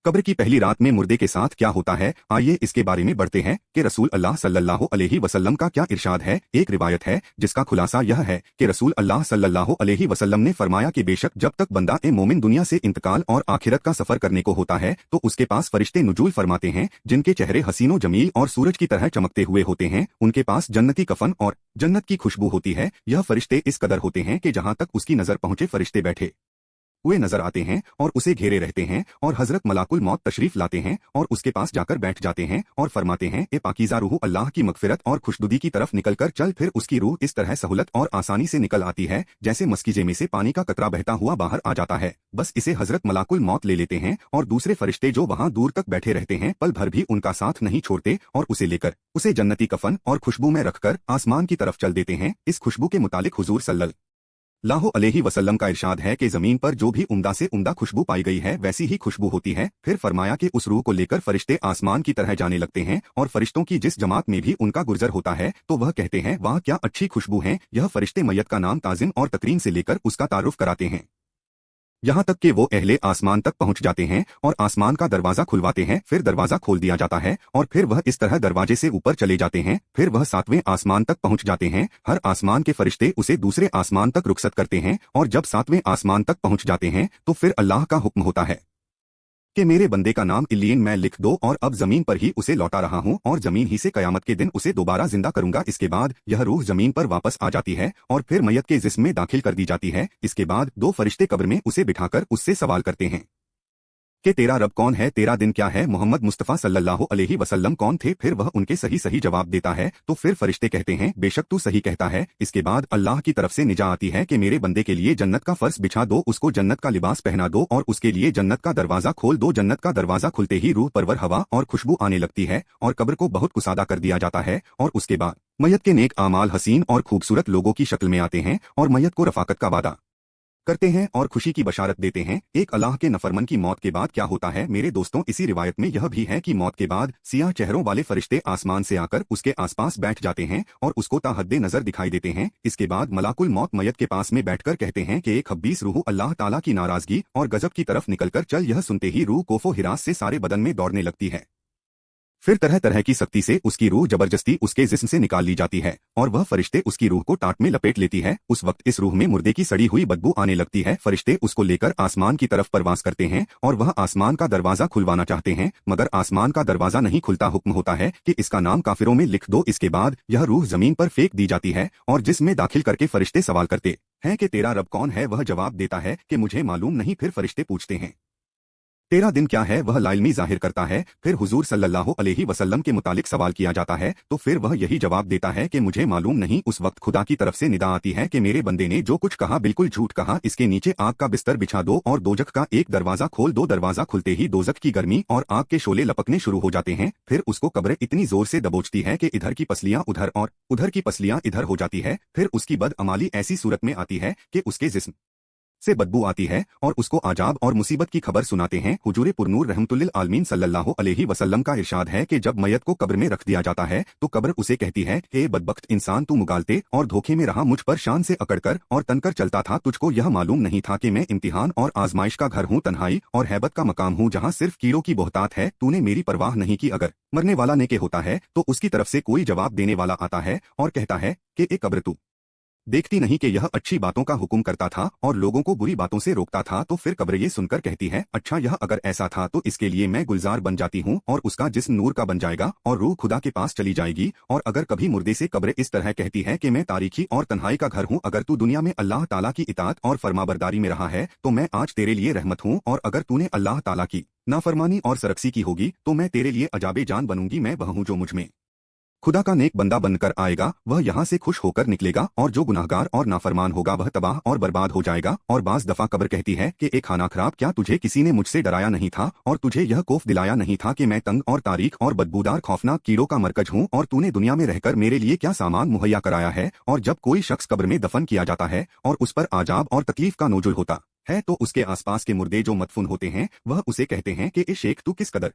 कब्र की पहली रात में मुर्दे के साथ क्या होता है, आइए इसके बारे में बढ़ते हैं कि रसूल अल्लाह सल्लल्लाहु अलैहि वसल्लम का क्या इरशाद है। एक रिवायत है जिसका खुलासा यह है कि रसूल अल्लाह सल्लल्लाहु अलैहि वसल्लम ने फरमाया कि बेशक जब तक बंदा ए मोमिन दुनिया से इंतकाल और आखिरत का सफर करने को होता है तो उसके पास फरिश्ते नुजूल फरमाते हैं जिनके चेहरे हसीनो जमील और सूरज की तरह चमकते हुए होते हैं। उनके पास जन्नती कफन और जन्नत की खुशबू होती है। यह फरिश्ते इस कदर होते हैं कि जहां तक उसकी नजर पहुंचे फरिश्ते बैठे हुए नजर आते हैं और उसे घेरे रहते हैं, और हजरत मलाकुल मौत तशरीफ लाते हैं और उसके पास जाकर बैठ जाते हैं और फरमाते हैं, ए पाकीज़ा रूह, अल्लाह की मगफिरत और खुशनुदी की तरफ निकलकर चल। फिर उसकी रूह इस तरह सहूलत और आसानी से निकल आती है जैसे मस्कीजे में से पानी का कतरा बहता हुआ बाहर आ जाता है। बस इसे हजरत मलाकुल मौत ले लेते हैं और दूसरे फरिश्ते जो वहां दूर तक बैठे रहते हैं पल भर भी उनका साथ नहीं छोड़ते और उसे लेकर उसे जन्नती कफन और खुशबू में रखकर आसमान की तरफ चल देते हैं। इस खुशबू के मुतालिक हुजूर सल्लल्लाहु अलैहि वसल्लम का इरशाद है कि जमीन पर जो भी उम्दा से उम्दा खुशबू पाई गई है वैसी ही खुशबू होती है। फिर फरमाया कि उस रूह को लेकर फरिश्ते आसमान की तरह जाने लगते हैं और फरिश्तों की जिस जमात में भी उनका गुर्जर होता है तो वह कहते हैं, वाह क्या अच्छी खुशबू है। यह फरिश्ते मैयत का नाम ताजिम और तकरीम से लेकर उसका तारुफ कराते हैं, यहाँ तक कि वो अहले आसमान तक पहुंच जाते हैं और आसमान का दरवाजा खुलवाते हैं। फिर दरवाजा खोल दिया जाता है और फिर वह इस तरह दरवाजे से ऊपर चले जाते हैं। फिर वह 7वें आसमान तक पहुंच जाते हैं। हर आसमान के फरिश्ते उसे दूसरे आसमान तक रुखसत करते हैं और जब 7वें आसमान तक पहुंच जाते हैं तो फिर अल्लाह का हुक्म होता है कि मेरे बंदे का नाम इल्लीन में लिख दो, और अब जमीन पर ही उसे लौटा रहा हूं और जमीन ही से कयामत के दिन उसे दोबारा जिंदा करूंगा। इसके बाद यह रूह जमीन पर वापस आ जाती है और फिर मैयत के जिस्म में दाखिल कर दी जाती है। इसके बाद 2 फरिश्ते कब्र में उसे बिठाकर उससे सवाल करते हैं कि तेरा रब कौन है, तेरा दिन क्या है, मोहम्मद मुस्तफ़ा सल्लल्लाहु अलैहि वसल्लम कौन थे। फिर वह उनके सही सही जवाब देता है तो फिर फरिश्ते कहते हैं, बेशक तू सही कहता है। इसके बाद अल्लाह की तरफ से निजा आती है कि मेरे बंदे के लिए जन्नत का फर्श बिछा दो, उसको जन्नत का लिबास पहना दो और उसके लिए जन्नत का दरवाजा खोल दो। जन्नत का दरवाजा खुलते ही रूह परवर हवा और खुशबू आने लगती है और कब्र को बहुत कुसादा कर दिया जाता है और उसके बाद मैयत के नेक आमाल हसीन और खूबसूरत लोगों की शक्ल में आते हैं और मैयत को रफाकत का वादा करते हैं और खुशी की बशारत देते हैं। एक अल्लाह के नफरमन की मौत के बाद क्या होता है मेरे दोस्तों, इसी रिवायत में यह भी है कि मौत के बाद सियाह चेहरों वाले फरिश्ते आसमान से आकर उसके आसपास बैठ जाते हैं और उसको ताहद्दे नजर दिखाई देते हैं। इसके बाद मलाकुल मौत मैयत के पास में बैठकर कहते हैं कि एक खब्बीस रूह अल्लाह ताला की नाराजगी और गजब की तरफ निकलकर चल। यह सुनते ही रूह कोफो हिरास से सारे बदन में दौड़ने लगती है। फिर तरह तरह की सख्ती से उसकी रूह जबरदस्ती उसके जिस्म से निकाल ली जाती है और वह फरिश्ते उसकी रूह को टाट में लपेट लेती है। उस वक्त इस रूह में मुर्दे की सड़ी हुई बदबू आने लगती है। फरिश्ते उसको लेकर आसमान की तरफ परवास करते हैं और वह आसमान का दरवाजा खुलवाना चाहते हैं मगर आसमान का दरवाजा नहीं खुलता। हुक्म होता है कि इसका नाम काफिरों में लिख दो। इसके बाद यह रूह जमीन पर फेंक दी जाती है और जिसमें दाखिल करके फरिश्ते सवाल करते हैं कि तेरा रब कौन है। वह जवाब देता है कि मुझे मालूम नहीं। फिर फरिश्ते पूछते हैं, तेरा दिन क्या है। वह लाइल्मी जाहिर करता है। फिर हुजूर सल्लल्लाहु अलैहि वसल्लम के मुतालिक सवाल किया जाता है तो फिर वह यही जवाब देता है कि मुझे मालूम नहीं। उस वक्त खुदा की तरफ से निदा आती है कि मेरे बंदे ने जो कुछ कहा बिल्कुल झूठ कहा। इसके नीचे आग का बिस्तर बिछा दो और दोजख का एक दरवाजा खोल दो। दरवाजा खुलते ही दोजख की गर्मी और आग के शोले लपकने शुरू हो जाते हैं। फिर उसको कब्र इतनी जोर से दबोचती है कि इधर की पसलियां उधर और उधर की पसलियां इधर हो जाती है। फिर उसकी बदअमाली ऐसी सूरत में आती है कि उसके जिस्म से बदबू आती है और उसको आजाब और मुसीबत की खबर सुनाते हैं। हुजूर पुरनूर रहमतुल्लिल आलमीन सल्लल्लाहु अलैहि वसल्लम का इरशाद है कि जब मैयत को कब्र में रख दिया जाता है तो कब्र उसे कहती है, हे बदबख्त इंसान, तू मुगालते और धोखे में रहा, मुझ पर शान से अकड़कर और तनकर चलता था। तुझको यह मालूम नहीं था कि मैं इम्तिहान और आजमाइश का घर हूँ, तन्हाई और हैबत का मकाम हूँ जहाँ सिर्फ कीड़ों की बोहतात है। तूने मेरी परवाह नहीं की। अगर मरने वाला नेके होता है तो उसकी तरफ से कोई जवाब देने वाला आता है और कहता है कि ए कब्र, तू देखती नहीं कि यह अच्छी बातों का हुक्म करता था और लोगों को बुरी बातों से रोकता था। तो फिर कब्र ये सुनकर कहती है, अच्छा यह अगर ऐसा था तो इसके लिए मैं गुलजार बन जाती हूँ और उसका जिस्म नूर का बन जाएगा और रूह खुदा के पास चली जाएगी। और अगर कभी मुर्दे से कब्र इस तरह कहती है कि मैं तारीखी और तन्हाई का घर हूँ, अगर तू दुनिया में अल्लाह ताला की इताअत और फरमाबरदारी में रहा है तो मैं आज तेरे लिए रहमत हूँ, और अगर तूने अल्लाह ताला की नाफरमानी और सरकसी की होगी तो मैं तेरे लिए अजाबे जान बनूंगी। मैं वह हूँ जो मुझ में खुदा का नेक बंदा बनकर आएगा, वह यहाँ से खुश होकर निकलेगा, और जो गुनाहगार और नाफरमान होगा वह तबाह और बर्बाद हो जाएगा। और बाज दफा कब्र कहती है कि एक खाना खराब, क्या तुझे किसी ने मुझसे डराया नहीं था और तुझे यह खौफ दिलाया नहीं था कि मैं तंग और तारीख और बदबूदार खौफनाक कीड़ों का मरकज हूँ, और तूने दुनिया में रहकर मेरे लिए क्या सामान मुहैया कराया है। और जब कोई शख्स कब्र में दफन किया जाता है और उस पर आजाब और तकलीफ का नोजुल होता है तो उसके आसपास के मुर्दे जो मदफून होते हैं वह उसे कहते हैं कि ए शेख, तू किस कदर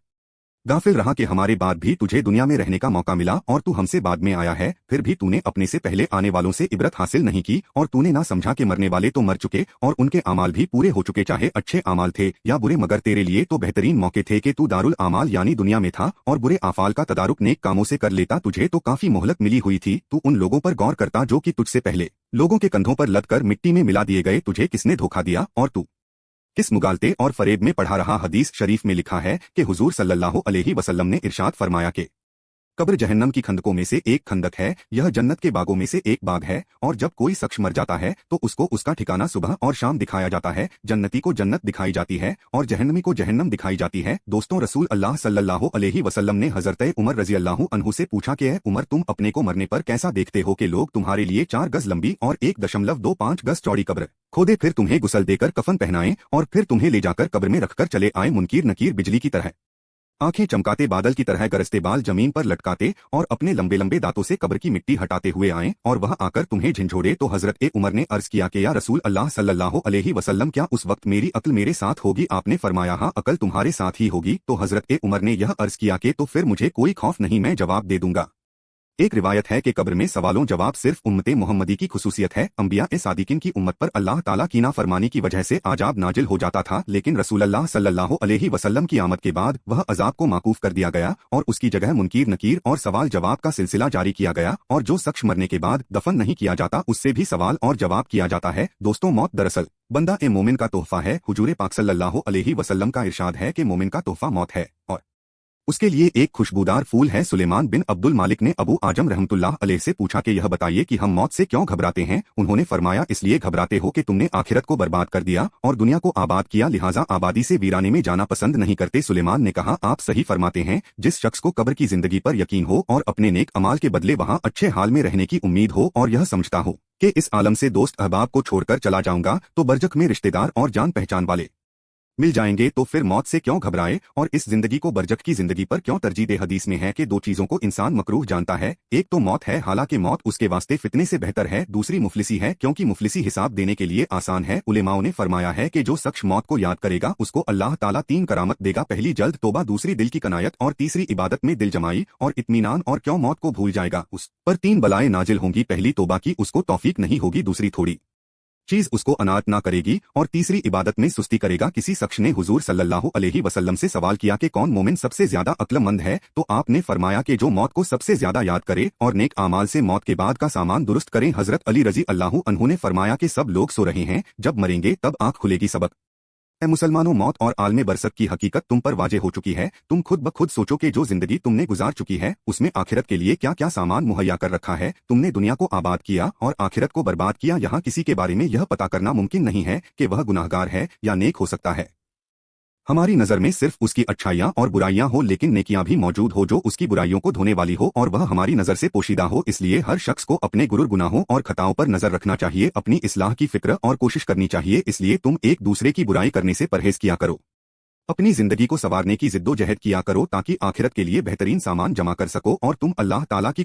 गाफिल रहा कि हमारे बाद भी तुझे दुनिया में रहने का मौका मिला और तू हमसे बाद में आया है, फिर भी तूने अपने से पहले आने वालों से इबरत हासिल नहीं की और तूने ना समझा कि मरने वाले तो मर चुके और उनके अमाल भी पूरे हो चुके, चाहे अच्छे अमाल थे या बुरे, मगर तेरे लिए तो बेहतरीन मौके थे कि तू दारुल अमाल यानी दुनिया में था और बुरे आफाल का तदारुक नेक कामों से कर लेता। तुझे तो काफी मोहलत मिली हुई थी, तू उन लोगों पर गौर करता जो कि तुझसे पहले लोगों के कंधों पर लद कर मिट्टी में मिला दिए गए। तुझे किसने धोखा दिया और तू किस मुगालते और फरेब में पढ़ा रहा। हदीस शरीफ में लिखा है कि हुजूर सल्लल्लाहु अलैहि वसल्लम ने इरशाद फरमाया कि कब्र जहन्नम की खंदकों में से एक खंदक है, यह जन्नत के बागों में से एक बाग है, और जब कोई शख्स मर जाता है तो उसको उसका ठिकाना सुबह और शाम दिखाया जाता है। जन्नती को जन्नत दिखाई जाती है और जहन्नमी को जहन्नम दिखाई जाती है। दोस्तों, रसूल अल्लाह सल्लल्लाहु अलैहि वसल्लम ने हजरत उमर रजी अल्लाह अन्हु से पूछा कि उमर, तुम अपने को मरने पर कैसा देखते हो कि लोग तुम्हारे लिए 4 गज लंबी और 1.25 गज चौड़ी कब्र खोदे, फिर तुम्हें गुसल देकर कफन पहनाएं और फिर तुम्हें ले जाकर कब्र में रखकर चले आए। मुनकीर नकीर बिजली की तरह आंखें चमकाते, बादल की तरह गरजते बाल जमीन पर लटकाते और अपने लंबे लंबे दांतों से कब्र की मिट्टी हटाते हुए आए और वह आकर तुम्हें झंझोड़े। तो हजरत उमर ने अर्ज किया कि या रसूल अल्लाह सल्लल्लाहु अलैहि वसल्लम, क्या उस वक्त मेरी अक्ल मेरे साथ होगी? आपने फरमाया हाँ, अक्ल तुम्हारे साथ ही होगी। तो हजरत उमर ने यह अर्ज किया कि तो फिर मुझे कोई खौफ नहीं, मैं जवाब दे दूंगा। एक रिवायत है कि कब्र में सवालों जवाब सिर्फ उम्मते मोहम्मदी की खुसूसियत है। अंबिया ए सादिकीन की उम्मत पर अल्लाह ताला की नाफरमानी की वजह से आजाब नाजिल हो जाता था, लेकिन रसूलुल्लाह सल्लल्लाहु अलैहि वसल्लम की आमद के बाद वह अजाब को माकूफ कर दिया गया और उसकी जगह मुनकीर नकीर और सवाल जवाब का सिलसिला जारी किया गया। और जो शख्स मरने के बाद दफन नहीं किया जाता उससे भी सवाल और जवाब किया जाता है। दोस्तों, मौत दरअसल बंदा ए मोमिन का तोहफा है। हुजूर पाक सल्लल्लाहु अलैहि वसल्लम का इरशाद है कि मोमिन का तोहफा मौत है और उसके लिए एक खुशबूदार फूल है। सुलेमान बिन अब्दुल मालिक ने अबू आजम रहमतुल्लाह अलैह से पूछा कि यह बताइए कि हम मौत से क्यों घबराते हैं? उन्होंने फरमाया, इसलिए घबराते हो कि तुमने आखिरत को बर्बाद कर दिया और दुनिया को आबाद किया, लिहाजा आबादी से वीराने में जाना पसंद नहीं करते। सुलेमान ने कहा, आप सही फरमाते हैं। जिस शख्स को कब्र की जिंदगी पर यकीन हो और अपने नेक अमाल के बदले वहाँ अच्छे हाल में रहने की उम्मीद हो और यह समझता हो कि इस आलम से दोस्त अहबाब को छोड़कर चला जाऊंगा तो बरजख में रिश्तेदार और जान पहचान वाले मिल जाएंगे, तो फिर मौत से क्यों घबराए और इस जिंदगी को बरजख की जिंदगी पर क्यों तरजीह दे? हदीस में है कि 2 चीजों को इंसान मकरूह जानता है, एक तो मौत है, हालांकि मौत उसके वास्ते फितने से बेहतर है, दूसरी मुफलिसी है, क्योंकि मुफलिसी हिसाब देने के लिए आसान है। उलेमाओं ने फरमाया है कि जो शख्स मौत को याद करेगा उसको अल्लाह ताला 3 करामत देगा, पहली जल्द तोबा, दूसरी दिल की कनायत और तीसरी इबादत में दिल जमाई और इत्मीनान। और क्यों मौत को भूल जाएगा? उस पर 3 बलाएं नाजिल होंगी, पहली तोबा की, उसको तौफीक नहीं होगी, दूसरी थोड़ी चीज उसको अनाथ ना करेगी और तीसरी इबादत में सुस्ती करेगा। किसी शख्स ने हुजूर सल्लल्लाहु अलैहि वसल्लम से सवाल किया कि कौन मोमिन सबसे ज्यादा अक्लमंद है? तो आपने फरमाया कि जो मौत को सबसे ज्यादा याद करे और नेक आमाल से मौत के बाद का सामान दुरुस्त करे। हजरत अली रजी अल्लाह अन्हु ने फरमाया कि सब लोग सो रहे हैं, जब मरेंगे तब आंख खुलेगी। सबक ए मुसलमानों, मौत और आलमे बरसत की हकीकत तुम पर वाजे हो चुकी है। तुम खुद ब खुद सोचो कि जो जिंदगी तुमने गुजार चुकी है उसमें आखिरत के लिए क्या क्या सामान मुहैया कर रखा है। तुमने दुनिया को आबाद किया और आखिरत को बर्बाद किया। यहाँ किसी के बारे में यह पता करना मुमकिन नहीं है कि वह गुनाहगार है या नेक हो सकता है। हमारी नज़र में सिर्फ उसकी अच्छाइयाँ और बुराइयाँ हो, लेकिन नेकियां भी मौजूद हो जो उसकी बुराइयों को धोने वाली हो और वह हमारी नज़र से पोशीदा हो। इसलिए हर शख्स को अपने गुरुर गुनाहों और खताओं पर नजर रखना चाहिए, अपनी इस्लाह की फिक्र और कोशिश करनी चाहिए। इसलिए तुम एक दूसरे की बुराई करने से परहेज किया करो, अपनी जिंदगी को संवारने की जिद्दोजहद किया करो ताकि आखिरत के लिए बेहतरीन सामान जमा कर सको और तुम अल्लाह ताला की